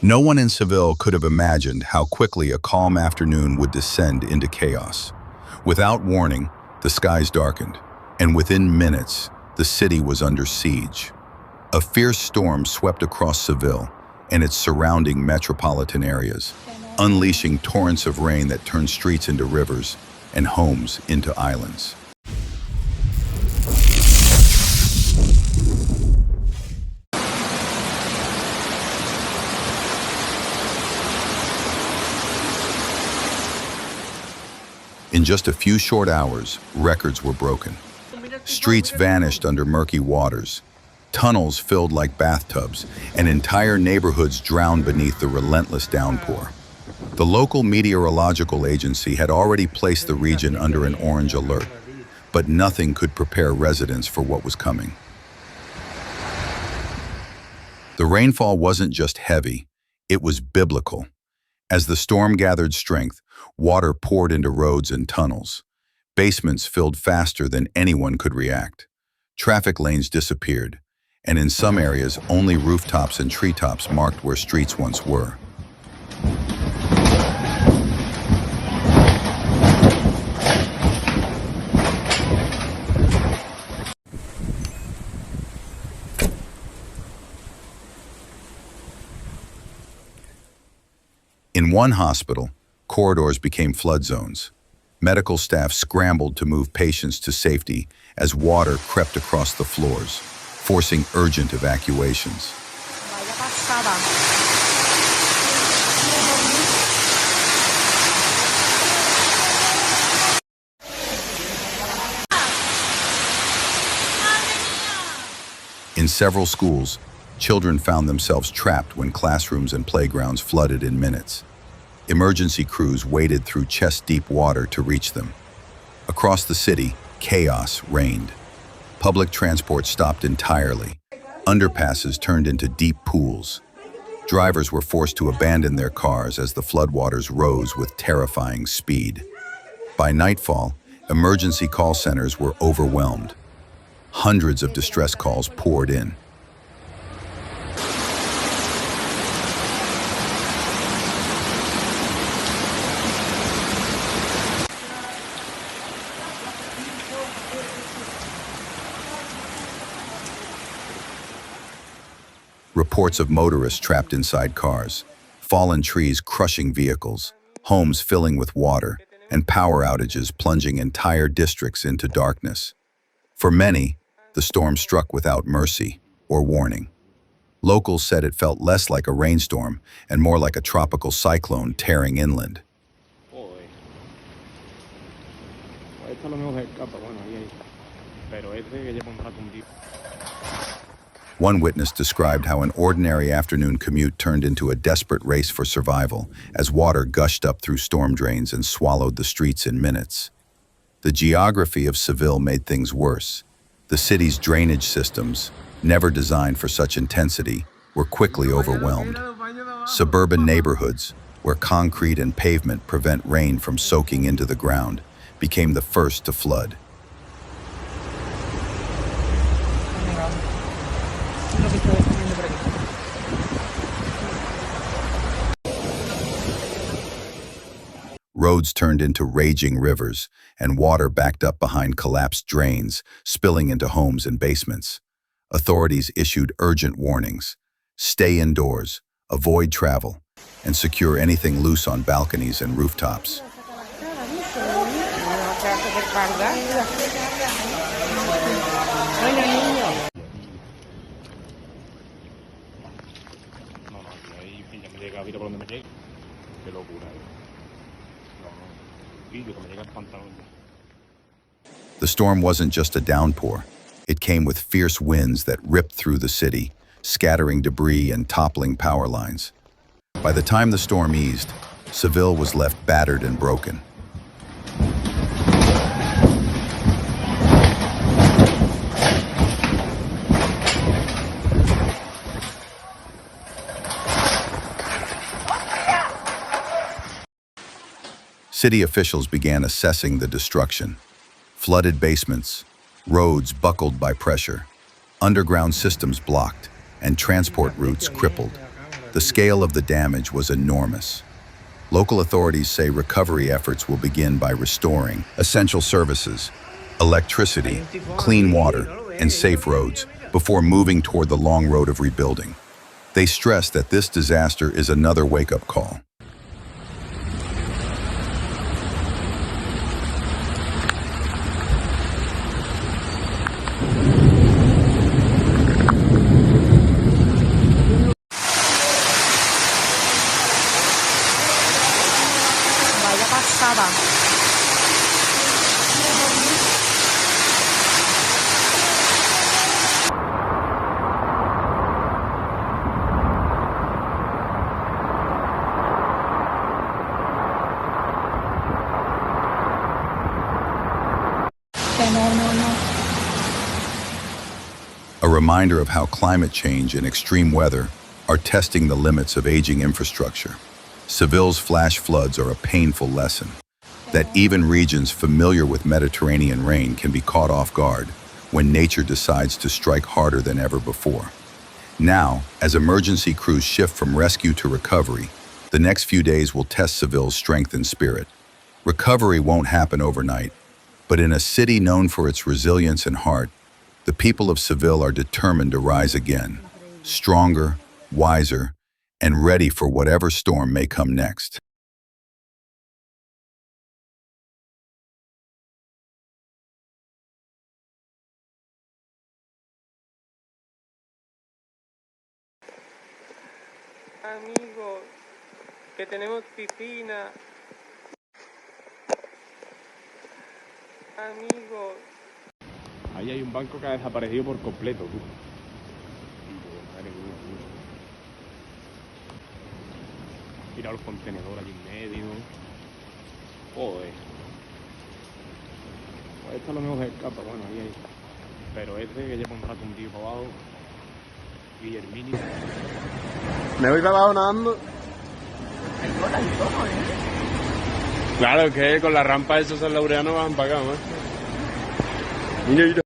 No one in Seville could have imagined how quickly a calm afternoon would descend into chaos. Without warning, the skies darkened, and within minutes, the city was under siege. A fierce storm swept across Seville and its surrounding metropolitan areas, unleashing torrents of rain that turned streets into rivers and homes into islands. In just a few short hours, records were broken. Streets vanished under murky waters. Tunnels filled like bathtubs, and entire neighborhoods drowned beneath the relentless downpour. The local meteorological agency had already placed the region under an orange alert, but nothing could prepare residents for what was coming. The rainfall wasn't just heavy, it was biblical. As the storm gathered strength, water poured into roads and tunnels. Basements filled faster than anyone could react. Traffic lanes disappeared, and in some areas, only rooftops and treetops marked where streets once were. In one hospital, corridors became flood zones. Medical staff scrambled to move patients to safety as water crept across the floors, forcing urgent evacuations. In several schools, children found themselves trapped when classrooms and playgrounds flooded in minutes. Emergency crews waded through chest-deep water to reach them. Across the city, chaos reigned. Public transport stopped entirely. Underpasses turned into deep pools. Drivers were forced to abandon their cars as the floodwaters rose with terrifying speed. By nightfall, emergency call centers were overwhelmed. Hundreds of distress calls poured in. Reports of motorists trapped inside cars, fallen trees crushing vehicles, homes filling with water, and power outages plunging entire districts into darkness. For many, the storm struck without mercy or warning. Locals said it felt less like a rainstorm and more like a tropical cyclone tearing inland. One witness described how an ordinary afternoon commute turned into a desperate race for survival as water gushed up through storm drains and swallowed the streets in minutes. The geography of Seville made things worse. The city's drainage systems, never designed for such intensity, were quickly overwhelmed. Suburban neighborhoods, where concrete and pavement prevent rain from soaking into the ground, became the first to flood. Roads turned into raging rivers, and water backed up behind collapsed drains, spilling into homes and basements. Authorities issued urgent warnings: stay indoors, avoid travel, and secure anything loose on balconies and rooftops. The storm wasn't just a downpour. It came with fierce winds that ripped through the city, scattering debris and toppling power lines. By the time the storm eased, Seville was left battered and broken. City officials began assessing the destruction. Flooded basements, roads buckled by pressure, underground systems blocked, and transport routes crippled. The scale of the damage was enormous. Local authorities say recovery efforts will begin by restoring essential services, electricity, clean water, and safe roads before moving toward the long road of rebuilding. They stress that this disaster is another wake-up call. Vaya pasada. No. A reminder of how climate change and extreme weather are testing the limits of aging infrastructure. Seville's flash floods are a painful lesson that even regions familiar with Mediterranean rain can be caught off guard when nature decides to strike harder than ever before. Now, as emergency crews shift from rescue to recovery, the next few days will test Seville's strength and spirit. Recovery won't happen overnight, but in a city known for its resilience and heart, the people of Seville are determined to rise again, stronger, wiser, and ready for whatever storm may come next. Amigos, que tenemos piscina. Amigos. Ahí hay un banco que ha desaparecido por completo, tú. Mira los contenedores aquí en medio. Joder. Pues esta es lo mejor que escapa, bueno, ahí. Pero este que lleva un rato hundido para abajo. Guillermini. Me voy para abajo nadando. Claro, es que con la rampa de esos San Laureano van para acá, ¿no? Mira.